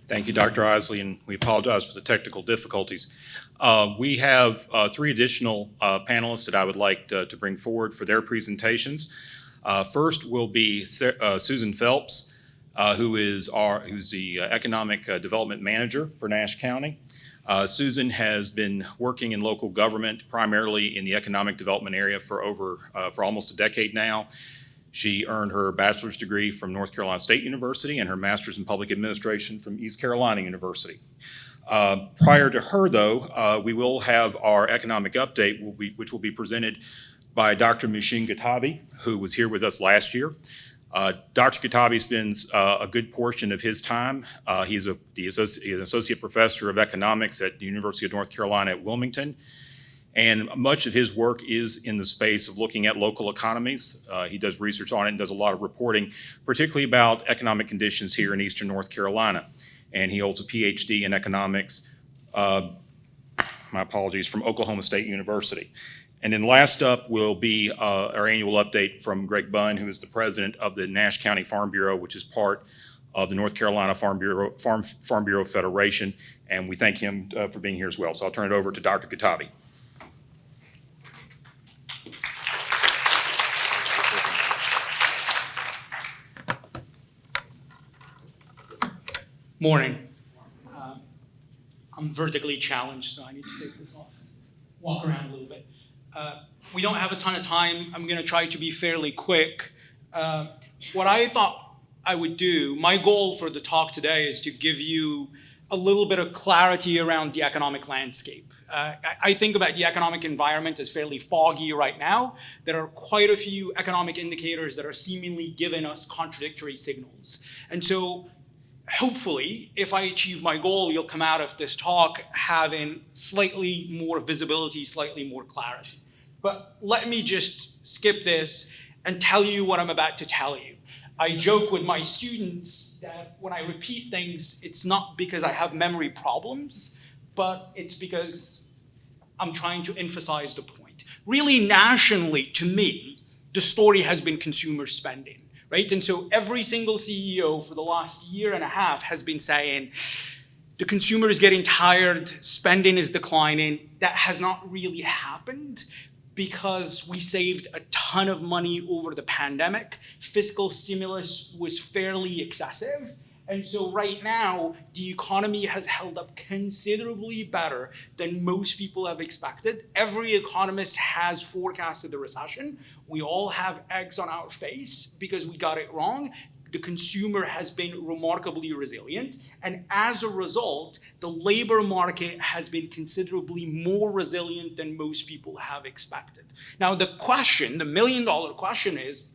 Thank you, Dr. Isley, and we apologize for the technical difficulties. We have three additional panelists that I would like to bring forward for their presentations. First will be Susan Phelps, who's the Economic Development Manager for Nash County. Susan has been working in local government, primarily in the economic development area for almost a decade now. She earned her bachelor's degree from North Carolina State University and her master's in public administration from East Carolina University. Prior to her, though, we will have our economic update, which will be presented by Dr. Mouchine Guettabi, who was here with us last year. Dr. Guettabi spends a good portion of his time. He's an associate professor of economics at the University of North Carolina at Wilmington. And much of his work is in the space of looking at local economies. He does research on it and does a lot of reporting, particularly about economic conditions here in Eastern North Carolina. And he holds a PhD in economics, my apologies, from Oklahoma State University. And then last up will be our annual update from Greg Bunn, who is the president of the Nash County Farm Bureau, which is part of the North Carolina Farm Bureau Federation. And we thank him for being here as well. So I'll turn it over to Dr. Guettabi. Morning. I'm vertically challenged, so I need to take this off. Walk around a little bit. We don't have a ton of time. I'm going to try to be fairly quick. What I thought I would do, my goal for the talk today is to give you a little bit of clarity around the economic landscape. I think about the economic environment as fairly foggy right now. There are quite a few economic indicators that are seemingly giving us contradictory signals. And so hopefully, if I achieve my goal, you'll come out of this talk having slightly more visibility, slightly more clarity. But let me just skip this and tell you what I'm about to tell you. I joke with my students that when I repeat things, it's not because I have memory problems, but it's because I'm trying to emphasize the point. Really, nationally, to me, the story has been consumer spending. Right? And so every single CEO for the last year and a half has been saying, the consumer is getting tired, spending is declining. That has not really happened because we saved a ton of money over the pandemic. Fiscal stimulus was fairly excessive. And so right now, the economy has held up considerably better than most people have expected. Every economist has forecasted the recession. We all have eggs on our face because we got it wrong. The consumer has been remarkably resilient. And as a result, the labor market has been considerably more resilient than most people have expected. Now, the question, the million-dollar question is,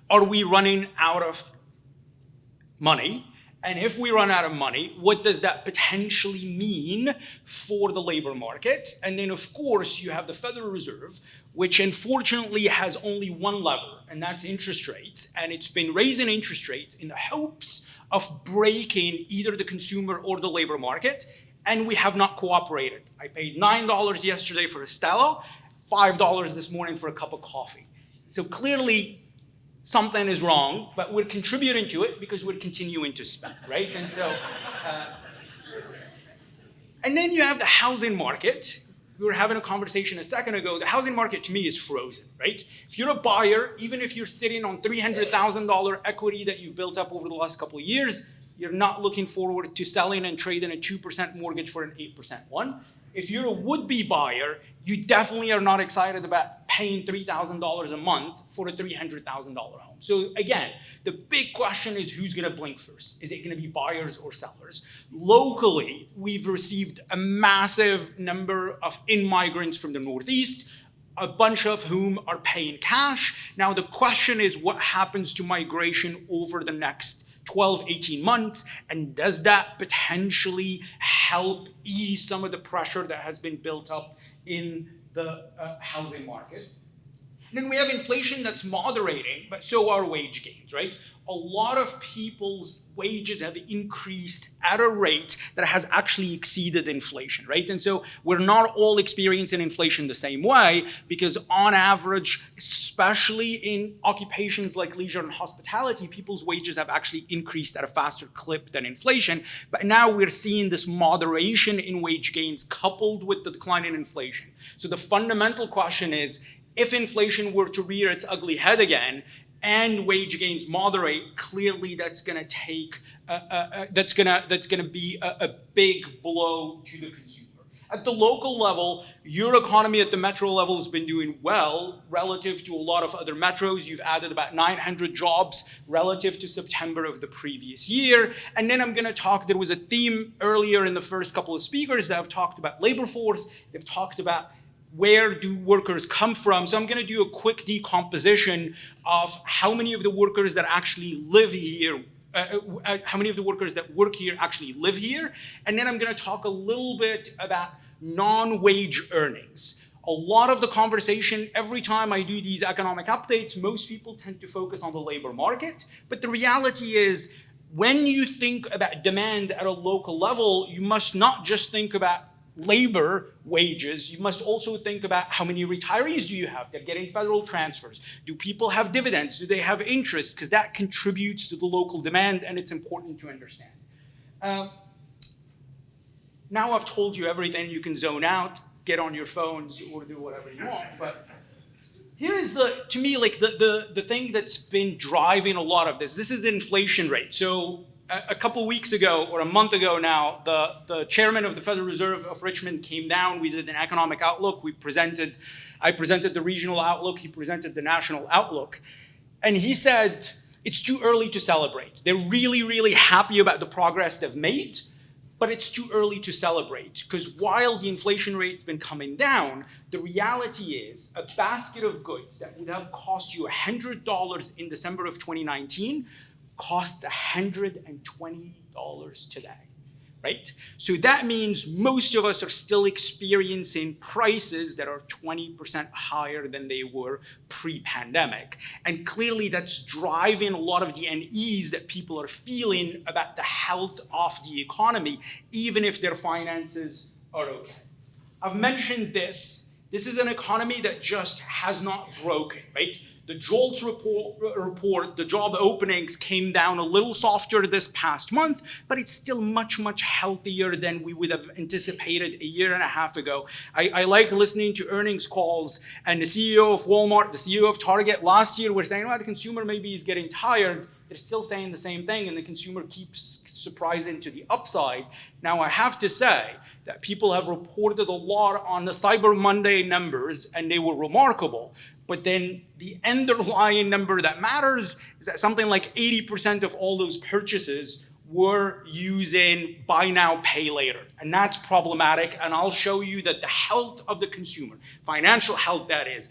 are we running out of money? And if we run out of money, what does that potentially mean for the labor market? And then, of course, you have the Federal Reserve, which unfortunately has only one lever, and that's interest rates. And it's been raising interest rates in the hopes of breaking either the consumer or the labor market, and we have not cooperated. I paid $9 yesterday for a Stella, $5 this morning for a cup of coffee. So clearly, something is wrong, but we're contributing to it because we're continuing to spend, right? And so, and then you have the housing market. We were having a conversation a second ago. The housing market to me is frozen, right? If you're a buyer, even if you're sitting on $300,000 equity that you've built up over the last couple of years, you're not looking forward to selling and trading a 2% mortgage for an 8% one. If you're a would-be buyer, you definitely are not excited about paying $3,000 a month for a $300,000 home. So again, the big question is who's going to blink first? Is it going to be buyers or sellers? Locally, we've received a massive number of in-migrants from the Northeast, a bunch of whom are paying cash. Now the question is what happens to migration over the next 12, 18 months, and does that potentially help ease some of the pressure that has been built up in the housing market? And then we have inflation that's moderating, but so are wage gains, right? A lot of people's wages have increased at a rate that has actually exceeded inflation, right? And so we're not all experiencing inflation the same way, because on average, especially in occupations like leisure and hospitality, people's wages have actually increased at a faster clip than inflation. But now we're seeing this moderation in wage gains coupled with the decline in inflation. So the fundamental question is, if inflation were to rear its ugly head again and wage gains moderate, clearly that's going to take that's going to be a big blow to the consumer. At the local level, your economy at the metro level has been doing well relative to a lot of other metros. You've added about 900 jobs relative to September of the previous year. And then I'm going to talk, there was a theme earlier in the first couple of speakers that have talked about labor force. They've talked about where do workers come from? So I'm going to do a quick decomposition of how many of the workers that actually live here, how many of the workers that work here actually live here. And then I'm going to talk a little bit about non-wage earnings. A lot of the conversation, every time I do these economic updates, most people tend to focus on the labor market. But the reality is, when you think about demand at a local level, you must not just think about labor wages, you must also think about how many retirees do you have that are getting federal transfers? Do people have dividends? Do they have interest? Because that contributes to the local demand, and it's important to understand. Now I've told you everything. You can zone out, get on your phones, or do whatever you want. But here is to me, like the thing that's been driving a lot of this. This is inflation rate. So a couple weeks ago, or a month ago now, the chairman of the Federal Reserve of Richmond came down. We did an economic outlook. I presented the regional outlook. He presented the national outlook. And he said, it's too early to celebrate. They're really, really happy about the progress they've made, but it's too early to celebrate. Because while the inflation rate's been coming down, the reality is a basket of goods that would have cost you $100 in December of 2019 costs $120 today, right? So that means most of us are still experiencing prices that are 20% higher than they were pre-pandemic. And clearly that's driving a lot of the unease that people are feeling about the health of the economy, even if their finances are okay. I've mentioned this. This is an economy that just has not broken, right? The JOLTS report, the job openings came down a little softer this past month, but it's still much, much healthier than we would have anticipated a year and a half ago. I like listening to earnings calls, and the CEO of Walmart, the CEO of Target last year were saying, well, the consumer maybe is getting tired. They're still saying the same thing, and the consumer keeps surprising to the upside. Now, I have to say that people have reported a lot on the Cyber Monday numbers, and they were remarkable. But then the underlying number that matters is that something like 80% of all those purchases were using buy now, pay later. And that's problematic. And I'll show you that the health of the consumer, financial health that is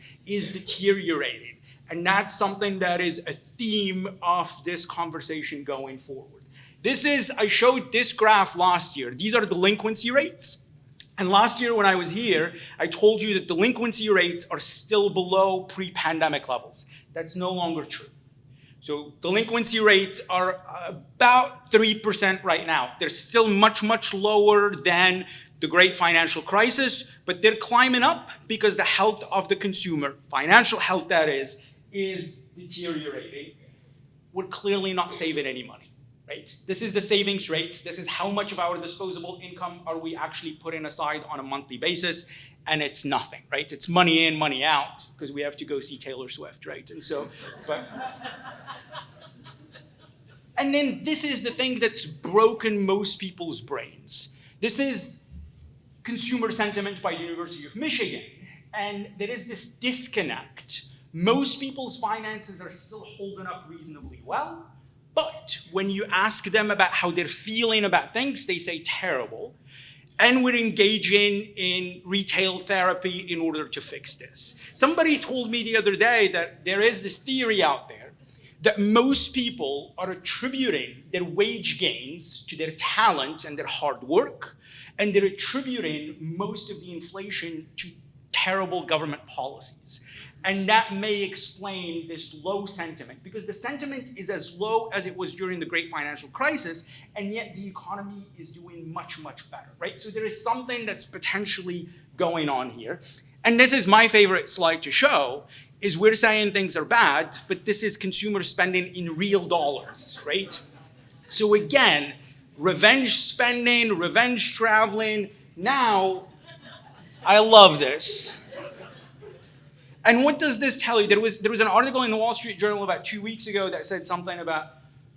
deteriorating. And that's something that is a theme of this conversation going forward. I showed this graph last year. These are delinquency rates. And last year when I was here, I told you that delinquency rates are still below pre-pandemic levels. That's no longer true. So delinquency rates are about 3% right now. They're still much, much lower than the great financial crisis, but they're climbing up because the health of the consumer, financial health that is deteriorating. We're clearly not saving any money. Right? This is the savings rates. This is how much of our disposable income are we actually putting aside on a monthly basis, and it's nothing, right? It's money in, money out, because we have to go see Taylor Swift, right? And so, and then this is the thing that's broken most people's brains. This is consumer sentiment by University of Michigan, and there is this disconnect. Most people's finances are still holding up reasonably well. But when you ask them about how they're feeling about things, they say terrible. And we're engaging in retail therapy in order to fix this. Somebody told me the other day that there is this theory out there that most people are attributing their wage gains to their talent and their hard work, and they're attributing most of the inflation to terrible government policies. And that may explain this low sentiment, because the sentiment is as low as it was during the great financial crisis, and yet the economy is doing much, much better, right? So there is something that's potentially going on here. And this is my favorite slide to show, is we're saying things are bad, but this is consumer spending in real dollars, right? So again, revenge spending, revenge traveling. Now, I love this. And what does this tell you? There was an article in the Wall Street Journal about 2 weeks ago that said something about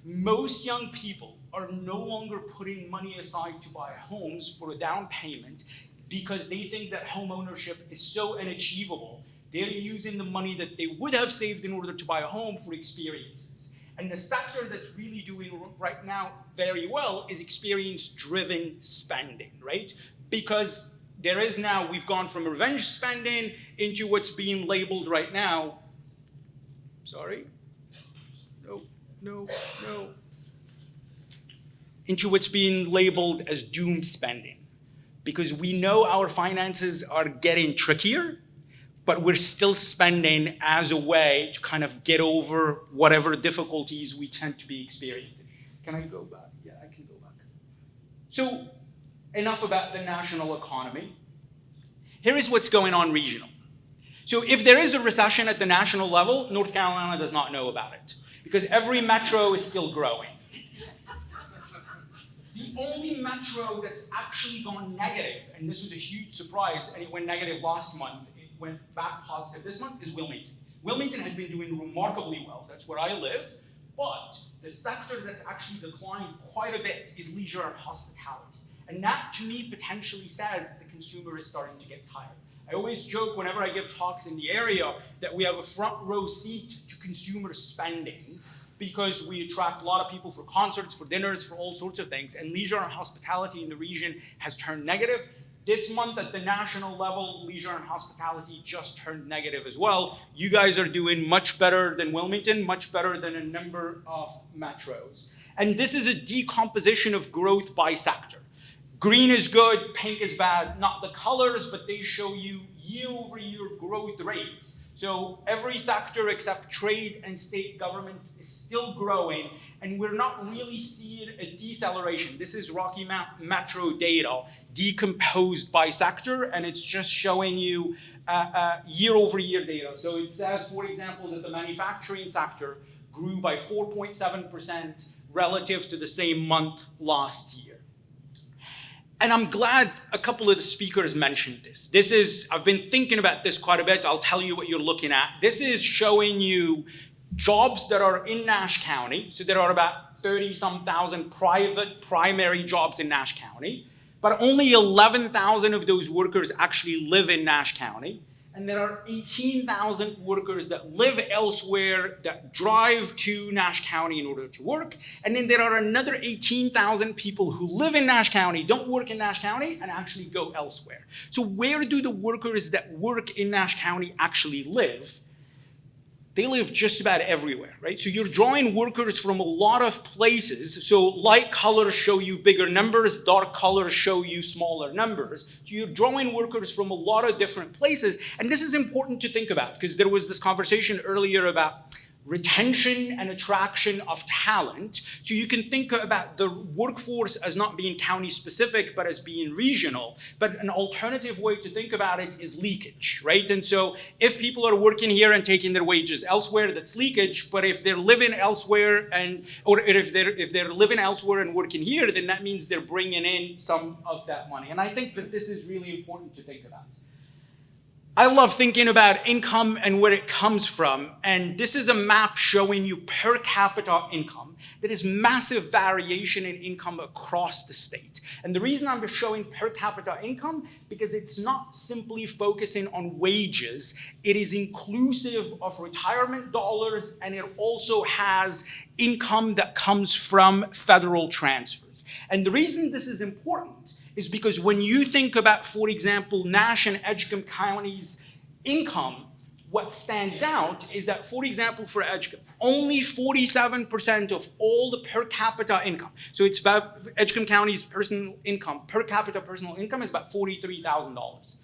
most young people are no longer putting money aside to buy homes for a down payment because they think that home ownership is so unachievable. They're using the money that they would have saved in order to buy a home for experiences. And the sector that's really doing right now very well is experience-driven spending, right? Because there is now, we've gone from revenge spending into what's being labeled right now. Sorry? No. Into what's being labeled as doom spending. Because we know our finances are getting trickier, but we're still spending as a way to kind of get over whatever difficulties we tend to be experiencing. Can I go back? Yeah, I can go back. So, enough about the national economy. Here is what's going on regional. So if there is a recession at the national level, North Carolina does not know about it, because every metro is still growing. The only metro that's actually gone negative, and this was a huge surprise, and it went negative last month, it went back positive this month, is Wilmington. Wilmington has been doing remarkably well. That's where I live. But the sector that's actually declined quite a bit is leisure and hospitality. And that, to me, potentially says that the consumer is starting to get tired. I always joke whenever I give talks in the area that we have a front row seat to consumer spending because we attract a lot of people for concerts, for dinners, for all sorts of things. And leisure and hospitality in the region has turned negative. This month at the national level, leisure and hospitality just turned negative as well. You guys are doing much better than Wilmington, much better than a number of metros. And this is a decomposition of growth by sector. Green is good, pink is bad, not the colors, but they show you year-over-year growth rates. So every sector except trade and state government is still growing, and we're not really seeing a deceleration. This is Rocky Mountain Metro data decomposed by sector, and it's just showing you year-over-year data. So it says, for example, that the manufacturing sector grew by 4.7% relative to the same month last year. And I'm glad a couple of the speakers mentioned this. I've been thinking about this quite a bit. I'll tell you what you're looking at. This is showing you jobs that are in Nash County. So there are about 30-some thousand private primary jobs in Nash County, but only 11,000 of those workers actually live in Nash County. And there are 18,000 workers that live elsewhere that drive to Nash County in order to work. And then there are another 18,000 people who live in Nash County, don't work in Nash County, and actually go elsewhere. So where do the workers that work in Nash County actually live? They live just about everywhere, right? So you're drawing workers from a lot of places. So light colors show you bigger numbers, dark colors show you smaller numbers. So you're drawing workers from a lot of different places. And this is important to think about because there was this conversation earlier about retention and attraction of talent. So you can think about the workforce as not being county specific, but as being regional. But an alternative way to think about it is leakage, right? And so if people are working here and taking their wages elsewhere, that's leakage. But if they're living elsewhere or if they're living elsewhere and working here, then that means they're bringing in some of that money. And I think that this is really important to think about. I love thinking about income and where it comes from, and this is a map showing you per capita income. There is massive variation in income across the state. And the reason I'm showing per capita income, because it's not simply focusing on wages, it is inclusive of retirement dollars, and it also has income that comes from federal transfers. And the reason this is important is because when you think about, for example, Nash and Edgecombe counties' income, what stands out is that, for example, for Edgecombe, only 47% of all the per capita income, so it's about Edgecombe County's personal income, per capita personal income is about $43,000.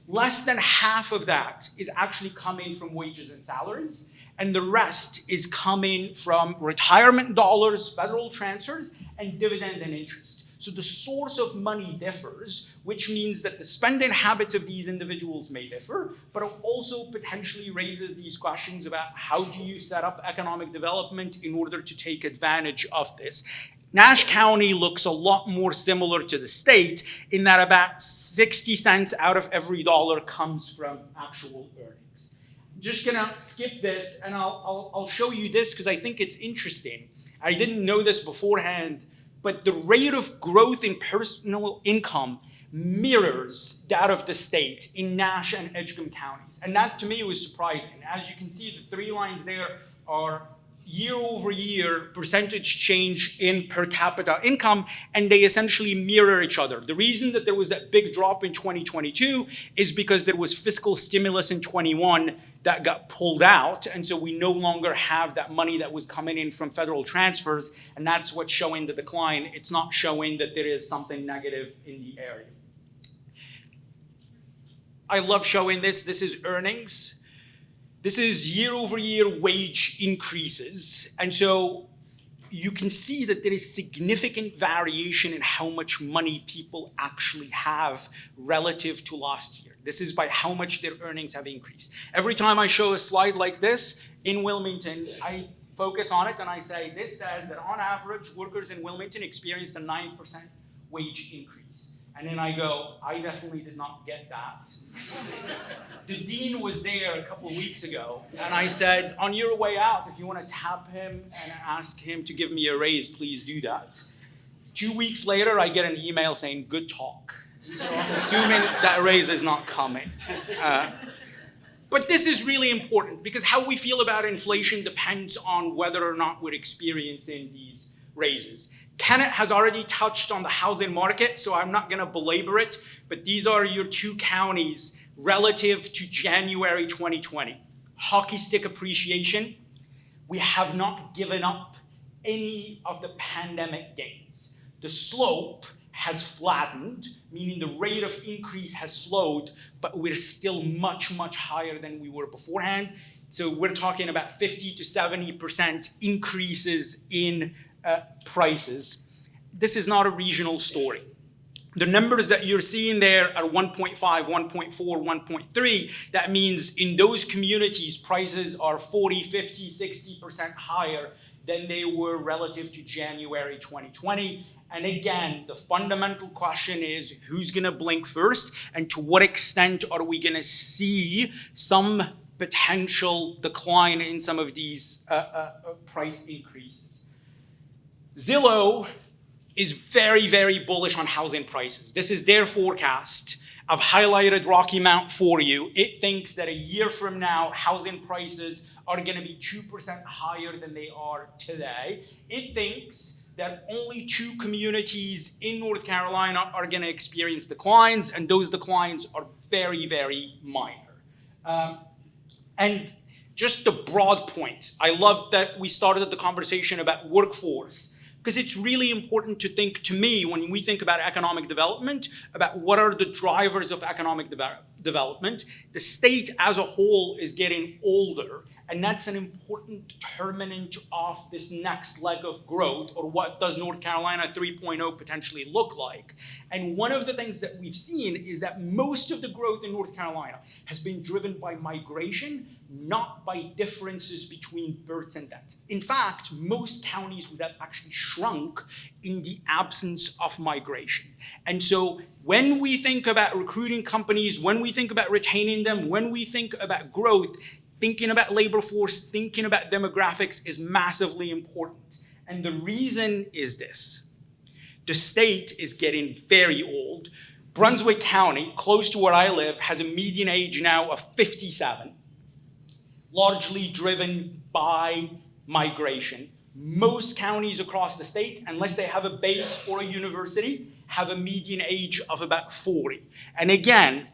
less than half of that is actually coming from wages and salaries, and the rest is coming from retirement dollars, federal transfers, and dividend and interest. So the source of money differs, which means that the spending habits of these individuals may differ, but it also potentially raises these questions about how do you set up economic development in order to take advantage of this. Nash County looks a lot more similar to the state in that about 60 cents out of every dollar comes from actual earnings. I'm just gonna skip this and I'll show you this because I think it's interesting. I didn't know this beforehand, but the rate of growth in personal income mirrors that of the state in Nash and Edgecombe counties. And that to me was surprising. As you can see, the 3 lines there are year-over-year percentage change in per capita income, and they essentially mirror each other. The reason that there was that big drop in 2022 is because there was fiscal stimulus in 21 that got pulled out, and so we no longer have that money that was coming in from federal transfers, and that's what's showing the decline. It's not showing that there is something negative in the area. I love showing this. This is earnings. This is year-over-year wage increases. And so you can see that there is significant variation in how much money people actually have relative to last year. This is by how much their earnings have increased. Every time I show a slide like this in Wilmington, I focus on it and I say, this says that on average, workers in Wilmington experienced a 9% wage increase. And then I go, I definitely did not get that. The dean was there a couple of weeks ago, and I said, on your way out, if you want to tap him and ask him to give me a raise, please do that. 2 weeks later, I get an email saying, good talk. So I'm assuming that raise is not coming. But this is really important because how we feel about inflation depends on whether or not we're experiencing these raises. Kenneth has already touched on the housing market, so I'm not going to belabor it, but these are your 2 counties relative to January 2020. Hockey stick appreciation. We have not given up any of the pandemic gains. The slope has flattened, meaning the rate of increase has slowed, but we're still much, much higher than we were beforehand. So we're talking about 50 to 70% increases in prices. This is not a regional story. The numbers that you're seeing there are 1.5, 1.4, 1.3. That means in those communities, prices are 40, 50, 60% higher than they were relative to January 2020. And again, the fundamental question is who's gonna blink first and to what extent are we gonna see some potential decline in some of these price increases. Zillow is very, very bullish on housing prices. This is their forecast. I've highlighted Rocky Mount for you. It thinks that a year from now, housing prices are going to be 2% higher than they are today. It thinks that only 2 communities in North Carolina are going to experience declines, and those declines are very, very minor. And just the broad point, I love that we started the conversation about workforce, because it's really important to think, to me, when we think about economic development, about what are the drivers of economic development. The state as a whole is getting older, and that's an important determinant of this next leg of growth, or what does North Carolina 3.0 potentially look like. And one of the things that we've seen is that most of the growth in North Carolina has been driven by migration, not by differences between births and deaths. In fact, most counties would have actually shrunk in the absence of migration. And so when we think about recruiting companies, when we think about retaining them, when we think about growth, thinking about labor force, thinking about demographics is massively important. And the reason is this. The state is getting very old. Brunswick County, close to where I live, has a median age now of 57, largely driven by migration. Most counties across the state, unless they have a base or a university, have a median age of about 40. And again,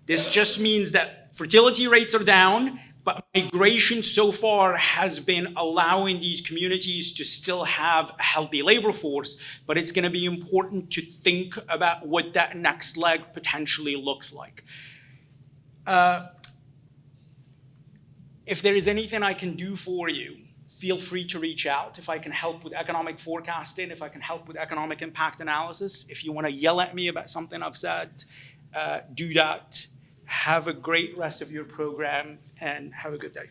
this just means that fertility rates are down, but migration so far has been allowing these communities to still have a healthy labor force, but it's going to be important to think about what that next leg potentially looks like. If there is anything I can do for you, feel free to reach out. If I can help with economic forecasting, if I can help with economic impact analysis, if you want to yell at me about something I've said, do that. Have a great rest of your program and have a good day.